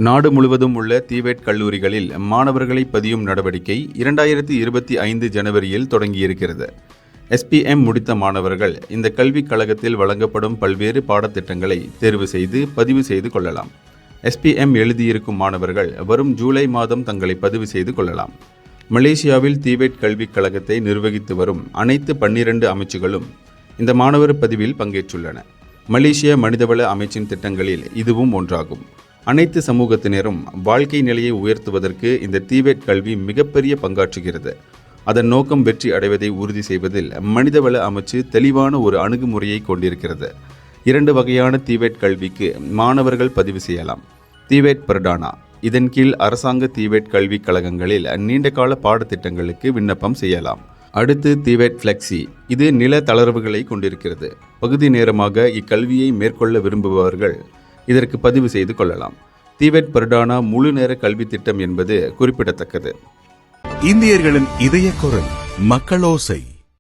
நாடு முழுவதும் உள்ள டிவேட் கல்லூரிகளில் மாணவர்களை பதியும் நடவடிக்கை 2025 ஜனவரியில் தொடங்கியிருக்கிறது. SPM முடித்த மாணவர்கள் இந்த கல்விக் கழகத்தில் வழங்கப்படும் பல்வேறு பாடத்திட்டங்களை தேர்வு செய்து பதிவு செய்து கொள்ளலாம். SPM எழுதியிருக்கும் மாணவர்கள் வரும் ஜூலை மாதம் தங்களை பதிவு செய்து கொள்ளலாம். மலேசியாவில் டிவேட் கல்விக் கழகத்தை நிர்வகித்து வரும் அனைத்து 12 அமைச்சுகளும் இந்த மாணவர் பதிவில் பங்கேற்றுள்ளன. மலேசிய மனிதவள அமைச்சின் திட்டங்களில் இதுவும் ஒன்றாகும். அனைத்து சமூகத்தினரும் வாழ்க்கை நிலையை உயர்த்துவதற்கு இந்த டிவேட் கல்வி மிகப்பெரிய பங்காற்றுகிறது. அதன் நோக்கம் வெற்றி அடைவதை உறுதி செய்வதில் மனிதவள அமைச்சு தெளிவான ஒரு அணுகுமுறையை கொண்டிருக்கிறது. 2 வகையான டிவேட் கல்விக்கு மாணவர்கள் பதிவு செய்யலாம். டிவேட் பர்டானா, இதன் கீழ் அரசாங்க டிவேட் கல்விக் கழகங்களில் நீண்டகால பாடத்திட்டங்களுக்கு விண்ணப்பம் செய்யலாம். அடுத்து டிவேட் ஃப்ளெக்ஸி, இது நில தளர்வுகளை கொண்டிருக்கிறது. பகுதி நேரமாக இக்கல்வியை மேற்கொள்ள விரும்புபவர்கள் இதற்கு பதிவு செய்து கொள்ளலாம். டிவேட் பர்டானா முழு நேர கல்வி திட்டம் என்பது குறிப்பிடத்தக்கது. இந்தியர்களின் இதய குரல் மக்களோசை.